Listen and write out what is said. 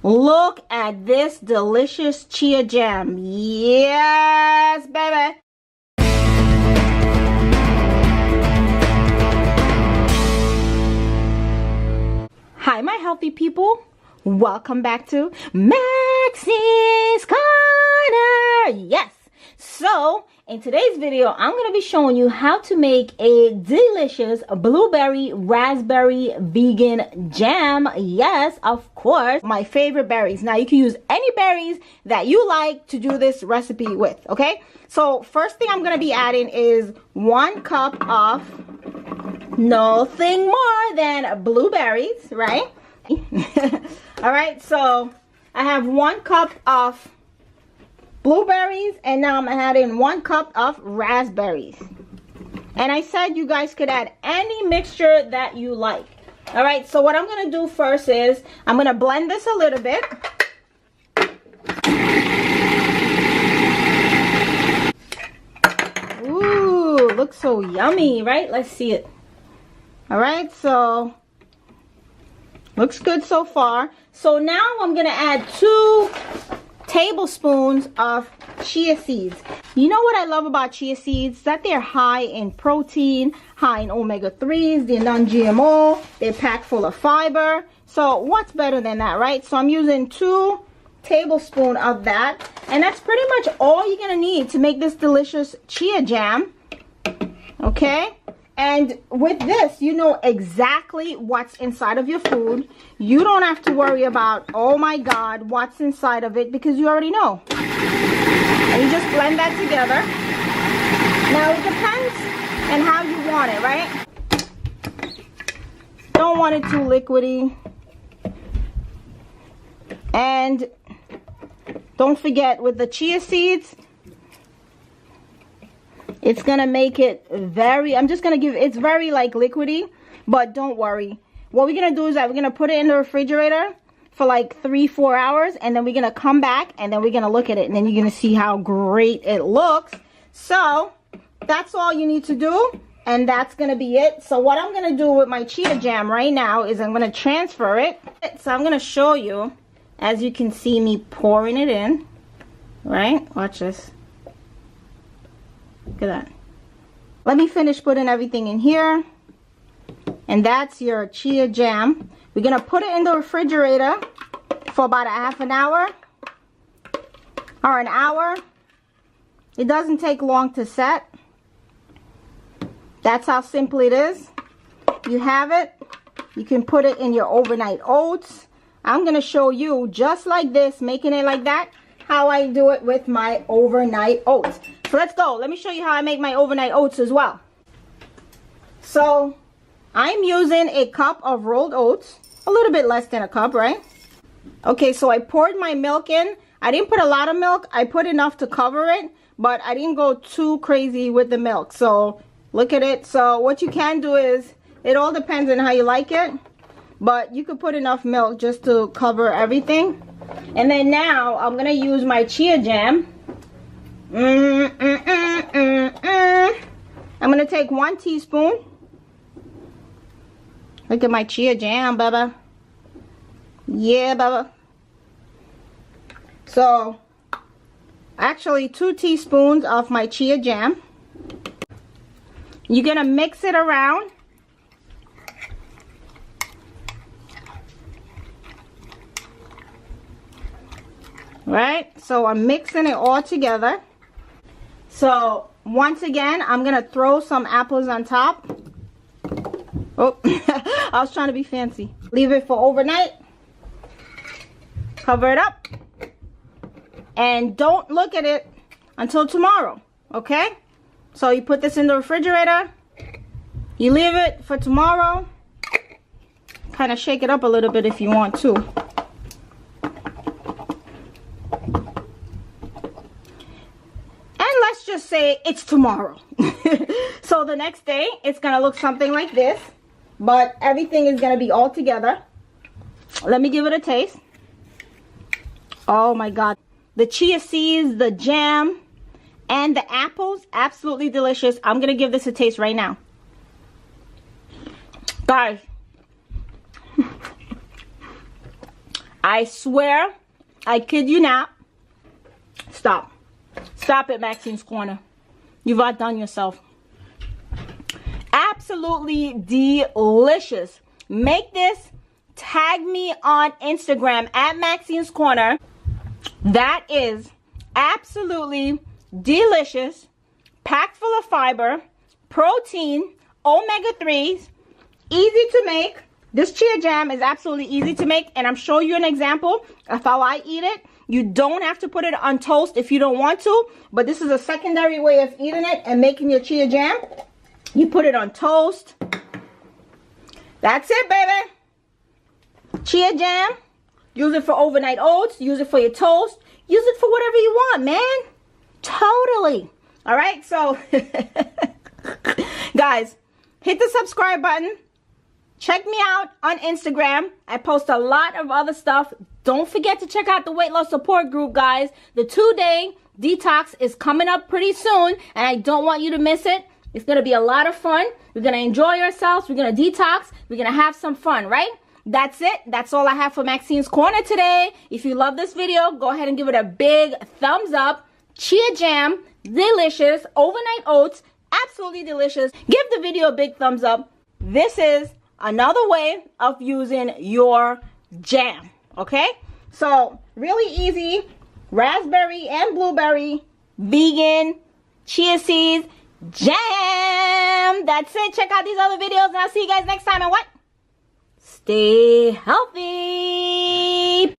Look at this delicious chia jam. Yes, baby. Hi, my healthy people. Welcome back to Maxie's Corner. Yes. So, in today's video, I'm going to be showing you how to make a delicious blueberry raspberry vegan jam. Yes, of course, my favorite berries. Now, you can use any berries that you like to do this recipe with, okay? So, first thing I'm going to be adding is 1 cup of nothing more than blueberries, right? All right, so I have 1 cup of blueberries, and now I'm adding 1 cup of raspberries. And I said you guys could add any mixture that you like. All right, so what I'm gonna do first is I'm gonna blend this a little bit. Ooh, looks so yummy, right? Let's see it. All right, so looks good so far. So now I'm gonna add 2 tablespoons of chia seeds. You know what I love about chia seeds? That they're high in protein, high in omega-3s, they're non-GMO, they're packed full of fiber. So what's better than that, right? So I'm using 2 tablespoons of that, and that's pretty much all you're gonna need to make this delicious chia jam. Okay? And with this, you know exactly what's inside of your food. You don't have to worry about, oh my God, what's inside of it, because you already know. And you just blend that together. Now, it depends on how you want it, right? Don't want it too liquidy. And don't forget, with the chia seeds, it's gonna make it very, it's very like liquidy, but don't worry. What we're gonna do is that we're gonna put it in the refrigerator for like 3-4 hours, and then we're gonna come back and then we're gonna look at it, and then you're gonna see how great it looks. So that's all you need to do, and that's gonna be it. So what I'm gonna do with my chia jam right now is I'm gonna transfer it. So I'm gonna show you, as you can see me pouring it in, right? Watch this. Look at that. Let me finish putting everything in here. And that's your chia jam. We're going to put it in the refrigerator for about a half an hour or an hour. It doesn't take long to set. That's how simple it is. You have it. You can put it in your overnight oats. I'm going to show you just like this, making it like that, how I do it with my overnight oats. So let's go. Let me show you how I make my overnight oats as well. So I'm using a cup of rolled oats, a little bit less than a cup, right? Okay, so I poured my milk in. I didn't put a lot of milk. I put enough to cover it, but I didn't go too crazy with the milk. So look at it. So what you can do is, it all depends on how you like it, but you could put enough milk just to cover everything. And then now I'm gonna use my chia jam. I'm gonna take 1 teaspoon. Look at my chia jam, Bubba. Yeah, Bubba. So actually 2 teaspoons of my chia jam. You're gonna mix it around. Right, so I'm mixing it all together. So once again, I'm gonna throw some apples on top. Oh, I was trying to be fancy. Leave it for overnight. Cover it up. And don't look at it until tomorrow, okay? So you put this in the refrigerator. You leave it for tomorrow. Kind of shake it up a little bit if you want to. Just say it's tomorrow. So the next day it's gonna look something like this, but everything is gonna be all together. Let me give it a taste. Oh my God, the chia seeds, the jam, and the apples, absolutely delicious. I'm gonna give this a taste right now, guys. I swear, I kid you not. Stop. Stop it, Maxine's Corner. You've outdone yourself. Absolutely delicious. Make this. Tag me on Instagram at Maxine's Corner. That is absolutely delicious. Packed full of fiber, protein, omega-3s, easy to make. This chia jam is absolutely easy to make, and I'm showing you an example of how I eat it. You don't have to put it on toast if you don't want to, but this is a secondary way of eating it and making your chia jam. You put it on toast. That's it, baby. Chia jam. Use it for overnight oats. Use it for your toast. Use it for whatever you want, man. Totally. All right, so guys, hit the subscribe button. Check me out on Instagram. I post a lot of other stuff. Don't forget to check out the weight loss support group, guys. The 2-day detox is coming up pretty soon, and I don't want you to miss it. It's going to be a lot of fun. We're going to enjoy ourselves. We're going to detox. We're going to have some fun, right? That's it. That's all I have for Maxine's Corner today. If you love this video, go ahead and give it a big thumbs up. Chia jam, delicious. Overnight oats, absolutely delicious. Give the video a big thumbs up. This is another way of using your jam, okay? So really easy. Raspberry and blueberry vegan chia seeds jam. That's it. Check out these other videos, and I'll see you guys next time. And what? Stay healthy.